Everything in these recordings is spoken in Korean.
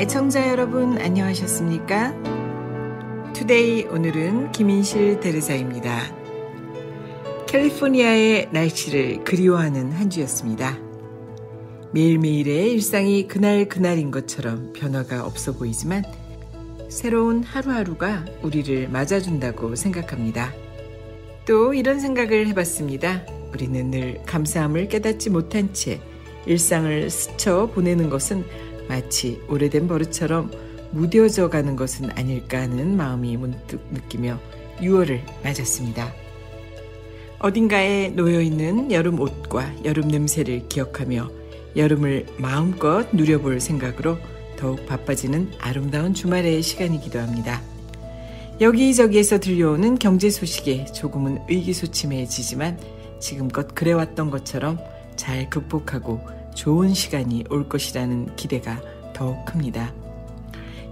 애청자 여러분 안녕하셨습니까? 투데이 오늘은 김인실 대르사입니다. 캘리포니아의 날씨를 그리워하는 한 주였습니다. 매일매일의 일상이 그날그날인 것처럼 변화가 없어 보이지만 새로운 하루하루가 우리를 맞아준다고 생각합니다. 또 이런 생각을 해봤습니다. 우리는 늘 감사함을 깨닫지 못한 채 일상을 스쳐 보내는 것은 마치 오래된 버릇처럼 무뎌져 가는 것은 아닐까 하는 마음이 문득 느끼며 6월을 맞았습니다. 어딘가에 놓여있는 여름 옷과 여름 냄새를 기억하며 여름을 마음껏 누려볼 생각으로 더욱 바빠지는 아름다운 주말의 시간이기도 합니다. 여기저기에서 들려오는 경제 소식에 조금은 의기소침해지지만 지금껏 그래왔던 것처럼 잘 극복하고 좋은 시간이 올 것이라는 기대가 더욱 큽니다.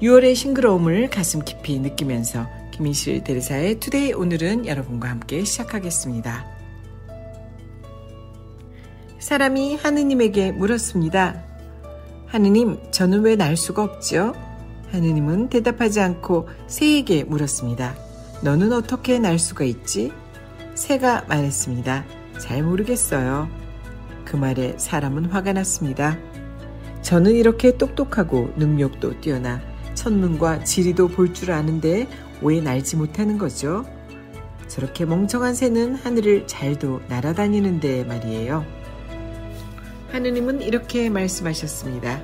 6월의 싱그러움을 가슴 깊이 느끼면서 김인실 대르사의 투데이 오늘은 여러분과 함께 시작하겠습니다. 사람이 하느님에게 물었습니다. 하느님, 저는 왜 날 수가 없죠? 하느님은 대답하지 않고 새에게 물었습니다. 너는 어떻게 날 수가 있지? 새가 말했습니다. 잘 모르겠어요. 그 말에 사람은 화가 났습니다. 저는 이렇게 똑똑하고 능력도 뛰어나 천문과 지리도 볼 줄 아는데 왜 날지 못하는 거죠? 저렇게 멍청한 새는 하늘을 잘도 날아다니는데 말이에요. 하느님은 이렇게 말씀하셨습니다.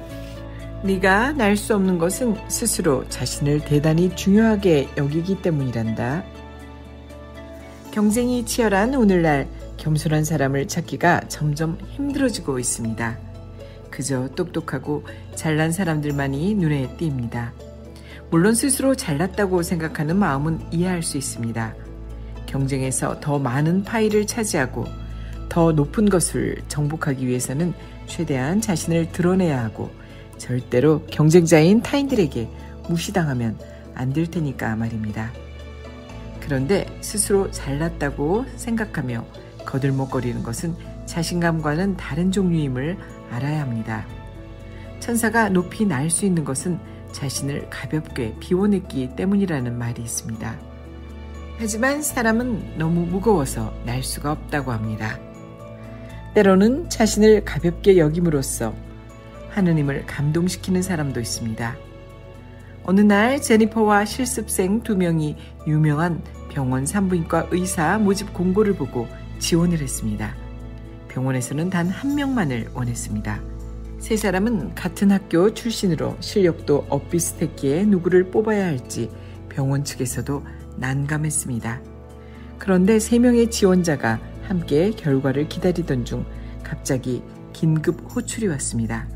네가 날 수 없는 것은 스스로 자신을 대단히 중요하게 여기기 때문이란다. 경쟁이 치열한 오늘날 겸손한 사람을 찾기가 점점 힘들어지고 있습니다. 그저 똑똑하고 잘난 사람들만이 눈에 띕니다. 물론 스스로 잘났다고 생각하는 마음은 이해할 수 있습니다. 경쟁에서 더 많은 파이를 차지하고 더 높은 것을 정복하기 위해서는 최대한 자신을 드러내야 하고 절대로 경쟁자인 타인들에게 무시당하면 안 될 테니까 말입니다. 그런데 스스로 잘났다고 생각하며 거들먹거리는 것은 자신감과는 다른 종류임을 알아야 합니다. 천사가 높이 날 수 있는 것은 자신을 가볍게 비워냈기 때문이라는 말이 있습니다. 하지만 사람은 너무 무거워서 날 수가 없다고 합니다. 때로는 자신을 가볍게 여김으로써 하느님을 감동시키는 사람도 있습니다. 어느 날 제니퍼와 실습생 2명이 유명한 병원 산부인과 의사 모집 공고를 보고 지원을 했습니다. 병원에서는 단 1명만을 원했습니다. 세 사람은 같은 학교 출신으로 실력도 엇비슷했기에 누구를 뽑아야 할지 병원 측에서도 난감했습니다. 그런데 3명의 지원자가 함께 결과를 기다리던 중 갑자기 긴급 호출이 왔습니다.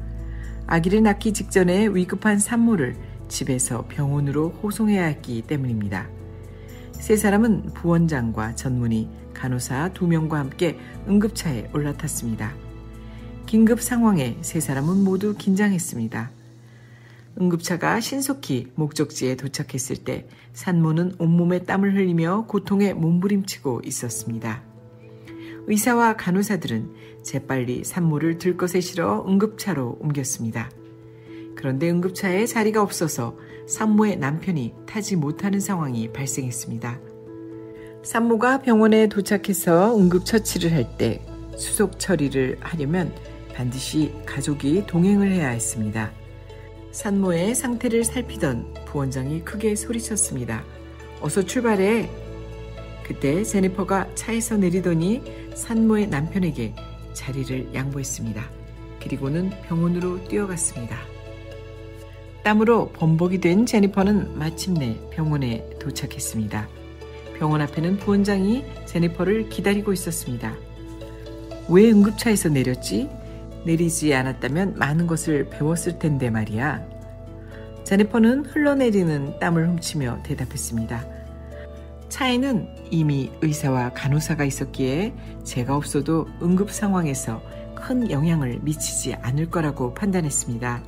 아기를 낳기 직전에 위급한 산모를 집에서 병원으로 호송해야 했기 때문입니다. 세 사람은 부원장과 전문의, 간호사 2명과 함께 응급차에 올라탔습니다. 긴급 상황에 세 사람은 모두 긴장했습니다. 응급차가 신속히 목적지에 도착했을 때 산모는 온몸에 땀을 흘리며 고통에 몸부림치고 있었습니다. 의사와 간호사들은 재빨리 산모를 들것에 실어 응급차로 옮겼습니다. 그런데 응급차에 자리가 없어서 산모의 남편이 타지 못하는 상황이 발생했습니다. 산모가 병원에 도착해서 응급처치를 할 때 수속 처리를 하려면 반드시 가족이 동행을 해야 했습니다. 산모의 상태를 살피던 부원장이 크게 소리쳤습니다. 어서 출발해. 그때 제니퍼가 차에서 내리더니 산모의 남편에게 자리를 양보했습니다. 그리고는 병원으로 뛰어갔습니다. 땀으로 범벅이 된 제니퍼는 마침내 병원에 도착했습니다. 병원 앞에는 부원장이 제니퍼를 기다리고 있었습니다. 왜 응급차에서 내렸지? 내리지 않았다면 많은 것을 배웠을 텐데 말이야. 제니퍼는 흘러내리는 땀을 훔치며 대답했습니다. 차에는 이미 의사와 간호사가 있었기에 제가 없어도 응급 상황에서 큰 영향을 미치지 않을 거라고 판단했습니다.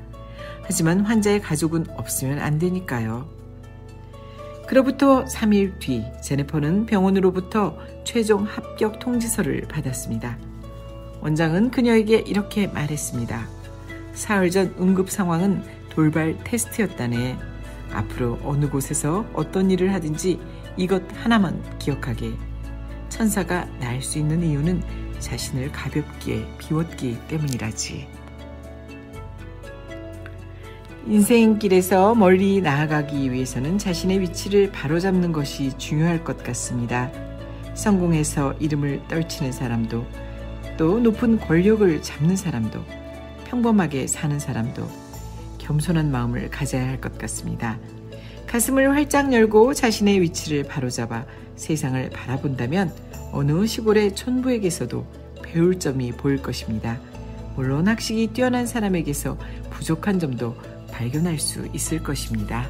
하지만 환자의 가족은 없으면 안 되니까요. 그로부터 3일 뒤 제니퍼는 병원으로부터 최종 합격 통지서를 받았습니다. 원장은 그녀에게 이렇게 말했습니다. 사흘 전 응급 상황은 돌발 테스트였다네. 앞으로 어느 곳에서 어떤 일을 하든지 이것 하나만 기억하게. 천사가 날 수 있는 이유는 자신을 가볍게 비웠기 때문이라지. 인생길에서 멀리 나아가기 위해서는 자신의 위치를 바로잡는 것이 중요할 것 같습니다. 성공해서 이름을 떨치는 사람도, 또 높은 권력을 잡는 사람도, 평범하게 사는 사람도 겸손한 마음을 가져야 할 것 같습니다. 가슴을 활짝 열고 자신의 위치를 바로잡아 세상을 바라본다면 어느 시골의 촌부에게서도 배울 점이 보일 것입니다. 물론 학식이 뛰어난 사람에게서 부족한 점도 발견할 수 있을 것입니다.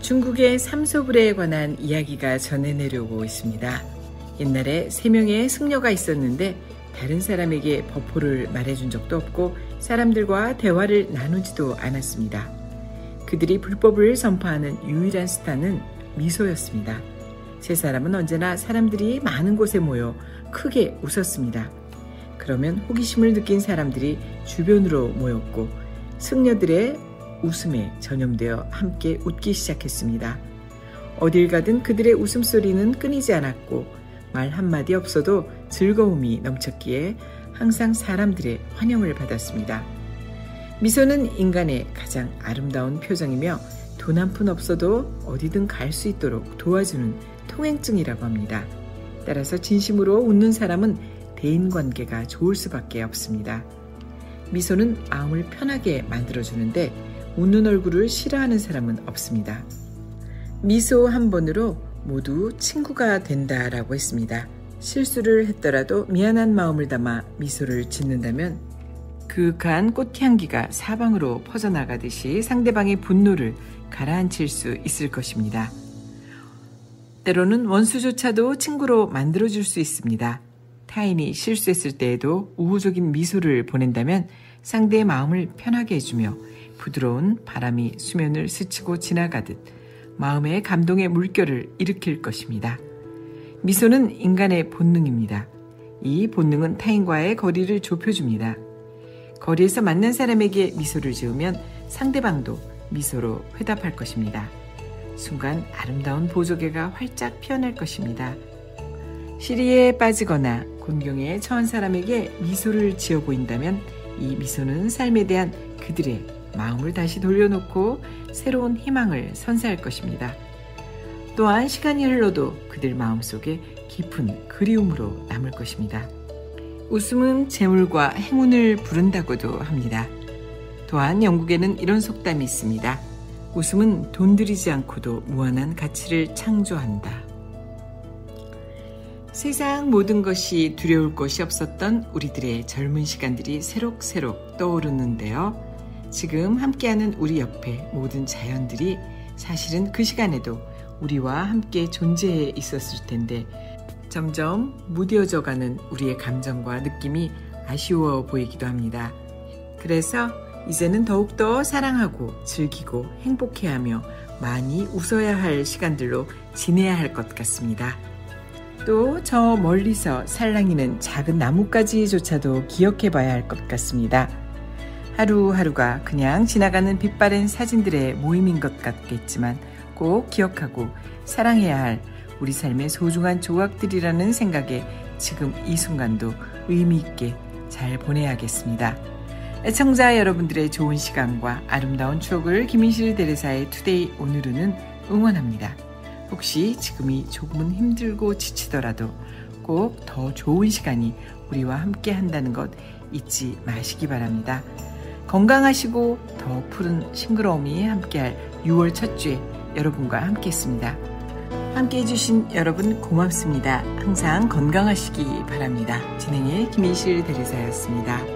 중국의 삼소불에 관한 이야기가 전해 내려오고 있습니다. 옛날에 3명의 승려가 있었는데 다른 사람에게 법호를 말해준 적도 없고 사람들과 대화를 나누지도 않았습니다. 그들이 불법을 선포하는 유일한 스타는 미소였습니다. 세 사람은 언제나 사람들이 많은 곳에 모여 크게 웃었습니다. 그러면 호기심을 느낀 사람들이 주변으로 모였고 승려들의 웃음에 전염되어 함께 웃기 시작했습니다. 어딜 가든 그들의 웃음소리는 끊이지 않았고 말 한마디 없어도 즐거움이 넘쳤기에 항상 사람들의 환영을 받았습니다. 미소는 인간의 가장 아름다운 표정이며 돈 한 푼 없어도 어디든 갈 수 있도록 도와주는 통행증이라고 합니다. 따라서 진심으로 웃는 사람은 대인관계가 좋을 수밖에 없습니다. 미소는 마음을 편하게 만들어주는데 웃는 얼굴을 싫어하는 사람은 없습니다. 미소 한 번으로 모두 친구가 된다라고 했습니다. 실수를 했더라도 미안한 마음을 담아 미소를 짓는다면 그윽한 꽃향기가 사방으로 퍼져나가듯이 상대방의 분노를 가라앉힐 수 있을 것입니다. 때로는 원수조차도 친구로 만들어줄 수 있습니다. 타인이 실수했을 때에도 우호적인 미소를 보낸다면 상대의 마음을 편하게 해주며 부드러운 바람이 수면을 스치고 지나가듯 마음의 감동의 물결을 일으킬 것입니다. 미소는 인간의 본능입니다. 이 본능은 타인과의 거리를 좁혀줍니다. 거리에서 만난 사람에게 미소를 지으면 상대방도 미소로 회답할 것입니다. 순간 아름다운 보조개가 활짝 피어날 것입니다. 시리에 빠지거나 곤경에 처한 사람에게 미소를 지어 보인다면 이 미소는 삶에 대한 그들의 마음을 다시 돌려놓고 새로운 희망을 선사할 것입니다. 또한 시간이 흘러도 그들 마음속에 깊은 그리움으로 남을 것입니다. 웃음은 재물과 행운을 부른다고도 합니다. 또한 영국에는 이런 속담이 있습니다. 웃음은 돈 들이지 않고도 무한한 가치를 창조한다. 세상 모든 것이 두려울 것이 없었던 우리들의 젊은 시간들이 새록새록 떠오르는데요. 지금 함께하는 우리 옆에 모든 자연들이 사실은 그 시간에도 우리와 함께 존재해 있었을 텐데 점점 무뎌져가는 우리의 감정과 느낌이 아쉬워 보이기도 합니다. 그래서 이제는 더욱더 사랑하고 즐기고 행복해하며 많이 웃어야 할 시간들로 지내야 할 것 같습니다. 또 저 멀리서 살랑이는 작은 나뭇가지조차도 기억해 봐야 할 것 같습니다. 하루하루가 그냥 지나가는 빛바랜 사진들의 모임인 것 같겠지만 꼭 기억하고 사랑해야 할 우리 삶의 소중한 조각들이라는 생각에 지금 이 순간도 의미 있게 잘 보내야겠습니다. 애청자 여러분들의 좋은 시간과 아름다운 추억을 김인실 대리사의 투데이 오늘은 응원합니다. 혹시 지금이 조금은 힘들고 지치더라도 꼭 더 좋은 시간이 우리와 함께 한다는 것 잊지 마시기 바랍니다. 건강하시고 더 푸른 싱그러움이 함께할 6월 첫 주에 여러분과 함께했습니다. 함께해 주신 여러분 고맙습니다. 항상 건강하시기 바랍니다. 진행의 김인실 대리사였습니다.